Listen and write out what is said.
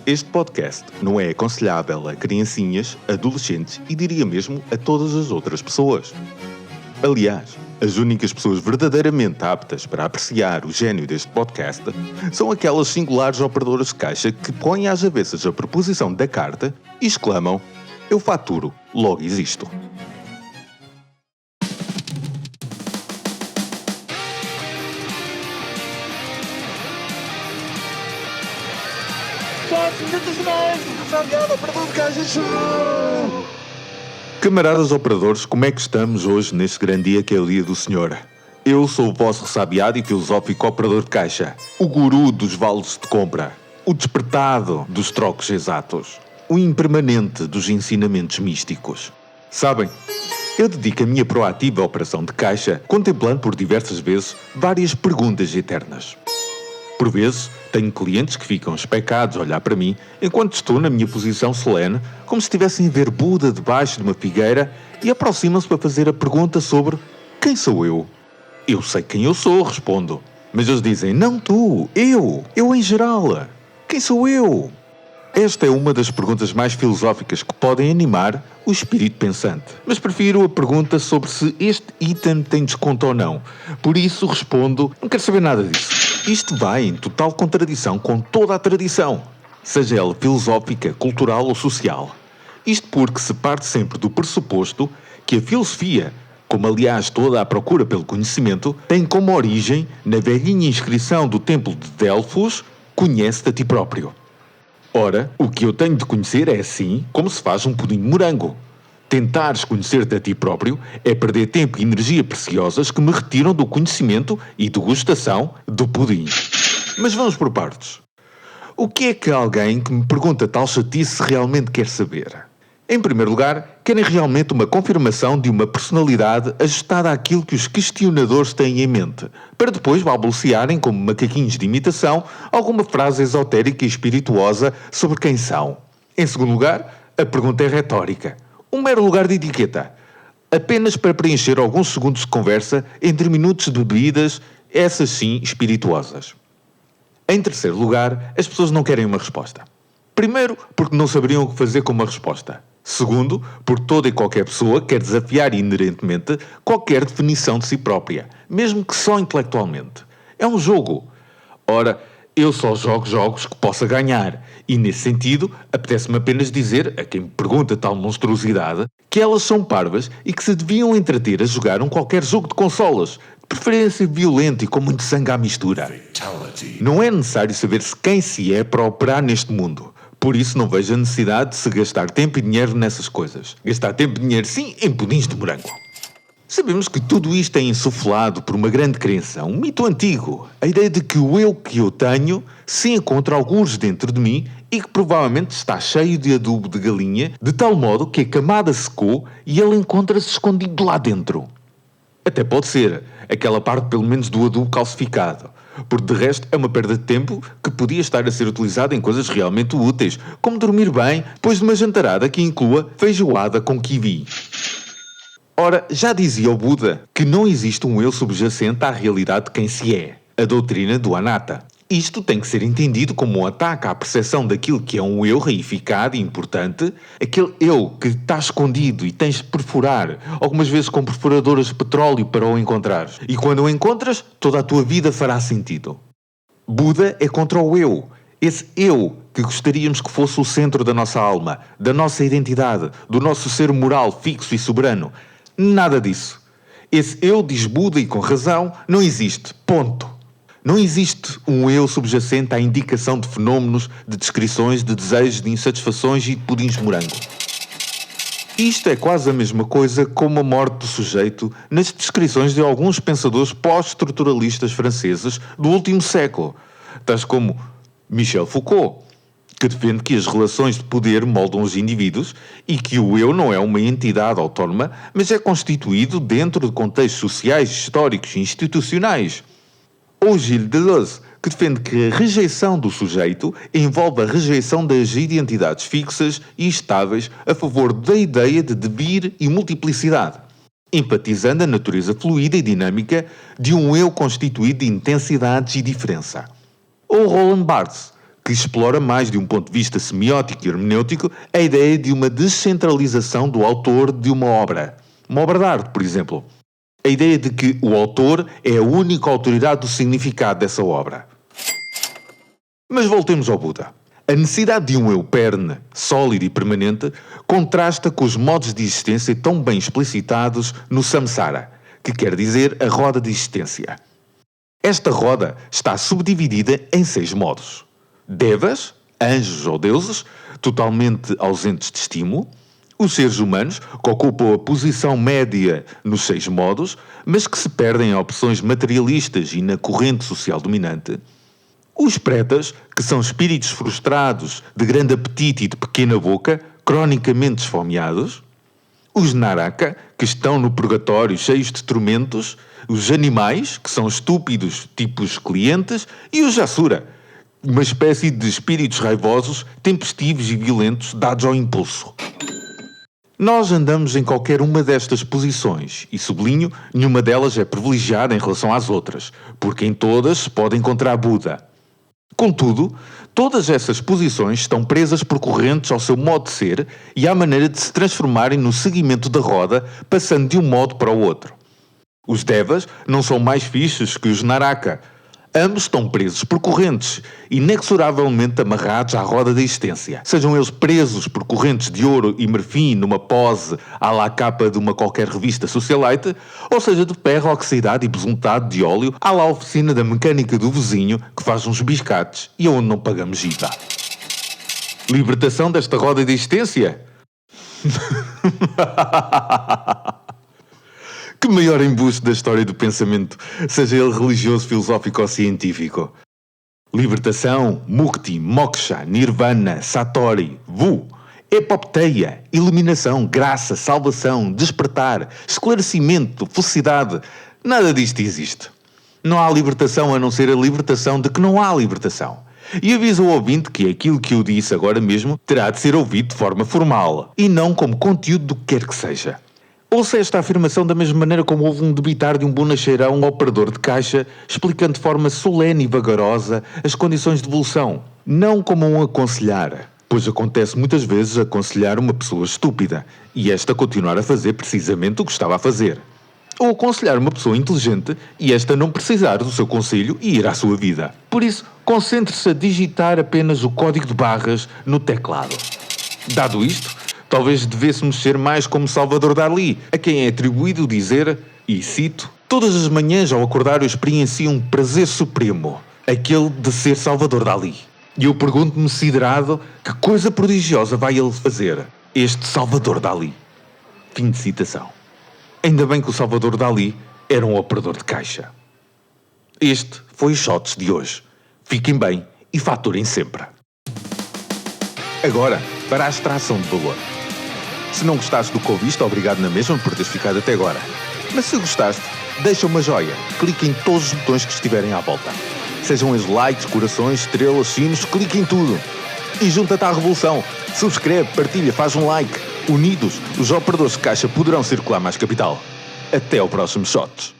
Este podcast não é aconselhável a criancinhas, adolescentes e diria mesmo a todas as outras pessoas. Aliás, as únicas pessoas verdadeiramente aptas para apreciar o gênio deste podcast são aquelas singulares operadoras de caixa que põem às avessas a proposição da carta e exclamam: "Eu faturo, logo existo." Camaradas operadores, como é que estamos hoje neste grande dia que é o dia do Senhor? Eu sou o vosso ressabiado e filosófico operador de caixa, o guru dos vales de compra, o despertado dos trocos exatos, o impermanente dos ensinamentos místicos. Sabem, eu dedico a minha proativa operação de caixa contemplando por diversas vezes várias perguntas eternas. Por vezes, tenho clientes que ficam especados a olhar para mim enquanto estou na minha posição solene, como se estivessem a ver Buda debaixo de uma figueira, e aproximam-se para fazer a pergunta sobre quem sou eu. Eu sei quem eu sou, respondo. Mas eles dizem, não tu, eu em geral. Quem sou eu? Esta é uma das perguntas mais filosóficas que podem animar o espírito pensante. Mas prefiro a pergunta sobre se este item tem desconto ou não. Por isso respondo, não quero saber nada disso. Isto vai em total contradição com toda a tradição, seja ela filosófica, cultural ou social. Isto porque se parte sempre do pressuposto que a filosofia, como aliás toda a procura pelo conhecimento, tem como origem na velhinha inscrição do templo de Delfos, conhece-te a ti próprio. Ora, o que eu tenho de conhecer é assim como se faz um pudim de morango. Tentares conhecer-te a ti próprio é perder tempo e energia preciosas que me retiram do conhecimento e degustação do pudim. Mas vamos por partes. O que é que alguém que me pergunta tal chatice realmente quer saber? Em primeiro lugar, querem realmente uma confirmação de uma personalidade ajustada àquilo que os questionadores têm em mente, para depois balbuciarem como macaquinhos de imitação alguma frase esotérica e espirituosa sobre quem são. Em segundo lugar, a pergunta é retórica. Um mero lugar de etiqueta, apenas para preencher alguns segundos de conversa entre minutos de bebidas, essas sim espirituosas. Em terceiro lugar, as pessoas não querem uma resposta. Primeiro, porque não saberiam o que fazer com uma resposta. Segundo, porque toda e qualquer pessoa quer desafiar inerentemente qualquer definição de si própria, mesmo que só intelectualmente. É um jogo. Ora, eu só jogo jogos que possa ganhar, e nesse sentido, apetece-me apenas dizer a quem me pergunta tal monstruosidade que elas são parvas e que se deviam entreter a jogar qualquer jogo de consolas, de preferência violento e com muito sangue à mistura. Não é necessário saber-se quem se é para operar neste mundo. Por isso não vejo a necessidade de se gastar tempo e dinheiro nessas coisas. Gastar tempo e dinheiro, sim, em pudins de morango. Sabemos que tudo isto é insuflado por uma grande crença, um mito antigo. A ideia de que o eu que eu tenho se encontra algures dentro de mim e que provavelmente está cheio de adubo de galinha, de tal modo que a camada secou e ele encontra-se escondido lá dentro. Até pode ser, aquela parte pelo menos do adubo calcificado. Porque de resto é uma perda de tempo que podia estar a ser utilizada em coisas realmente úteis, como dormir bem depois de uma jantarada que inclua feijoada com kiwi. Ora, já dizia o Buda que não existe um eu subjacente à realidade de quem se é, a doutrina do anatta. Isto tem que ser entendido como um ataque à percepção daquilo que é um eu reificado e importante, aquele eu que está escondido e tens de perfurar, algumas vezes com perfuradoras de petróleo para o encontrares. E quando o encontras, toda a tua vida fará sentido. Buda é contra o eu, esse eu que gostaríamos que fosse o centro da nossa alma, da nossa identidade, do nosso ser moral fixo e soberano. Nada disso. Esse eu, diz Buda e com razão, não existe. Ponto. Não existe um eu subjacente à indicação de fenómenos, de descrições, de desejos, de insatisfações e de pudins de morango. Isto é quase a mesma coisa como a morte do sujeito nas descrições de alguns pensadores pós-estruturalistas franceses do último século, tais como Michel Foucault, que defende que as relações de poder moldam os indivíduos e que o eu não é uma entidade autónoma, mas é constituído dentro de contextos sociais, históricos e institucionais. Ou Gilles Deleuze, que defende que a rejeição do sujeito envolve a rejeição das identidades fixas e estáveis a favor da ideia de devir e multiplicidade, enfatizando a natureza fluida e dinâmica de um eu constituído de intensidades e diferença. Ou Roland Barthes, que explora mais de um ponto de vista semiótico e hermenêutico a ideia de uma descentralização do autor de uma obra de arte, por exemplo. A ideia de que o autor é a única autoridade do significado dessa obra. Mas voltemos ao Buda. A necessidade de um eu perene, sólido e permanente, contrasta com os modos de existência tão bem explicitados no samsara, que quer dizer a roda de existência. Esta roda está subdividida em 6 modos. Devas, anjos ou deuses, totalmente ausentes de estímulo. Os seres humanos, que ocupam a posição média nos 6 modos, mas que se perdem em opções materialistas e na corrente social dominante. Os pretas, que são espíritos frustrados, de grande apetite e de pequena boca, cronicamente esfomeados. Os naraka, que estão no purgatório cheios de tormentos. Os animais, que são estúpidos, tipo os clientes. E os asura, uma espécie de espíritos raivosos, tempestivos e violentos, dados ao impulso. Nós andamos em qualquer uma destas posições, e sublinho, nenhuma delas é privilegiada em relação às outras, porque em todas se pode encontrar Buda. Contudo, todas essas posições estão presas por correntes ao seu modo de ser e à maneira de se transformarem no seguimento da roda, passando de um modo para o outro. Os devas não são mais fixos que os naraka. Ambos estão presos por correntes, inexoravelmente amarrados à roda da existência. Sejam eles presos por correntes de ouro e marfim numa pose à la capa de uma qualquer revista socialite, ou seja de ferro oxidado e besuntado de óleo à la oficina da mecânica do vizinho que faz uns biscates e aonde não pagamos IVA. Libertação desta roda de existência? Que maior embuste da história do pensamento, seja ele religioso, filosófico ou científico. Libertação, mukti, moksha, nirvana, satori, vu, epopteia, iluminação, graça, salvação, despertar, esclarecimento, felicidade. Nada disto existe. Não há libertação a não ser a libertação de que não há libertação. E aviso ao ouvinte que aquilo que eu disse agora mesmo terá de ser ouvido de forma formal e não como conteúdo do que quer que seja. Ouça esta afirmação da mesma maneira como houve um debitar de um bonacheiro a um operador de caixa, explicando de forma solene e vagarosa as condições de devolução, não como um aconselhar, pois acontece muitas vezes aconselhar uma pessoa estúpida e esta continuar a fazer precisamente o que estava a fazer. Ou aconselhar uma pessoa inteligente e esta não precisar do seu conselho e ir à sua vida. Por isso, concentre-se a digitar apenas o código de barras no teclado. Dado isto, talvez devêssemos ser mais como Salvador Dalí, a quem é atribuído dizer, e cito, todas as manhãs ao acordar eu experiencio um prazer supremo, aquele de ser Salvador Dalí. E eu pergunto-me siderado que coisa prodigiosa vai ele fazer, este Salvador Dalí. Fim de citação. Ainda bem que o Salvador Dalí era um operador de caixa. Este foi o Shots de hoje. Fiquem bem e faturem sempre. Agora, para a extração de valor. Se não gostaste do que ouviste, obrigado na mesma por teres ficado até agora. Mas se gostaste, deixa uma joia. Clique em todos os botões que estiverem à volta. Sejam eles likes, corações, estrelas, sinos, clique em tudo. E junta-te à revolução. Subscreve, partilha, faz um like. Unidos, os operadores de caixa poderão circular mais capital. Até ao próximo Shots.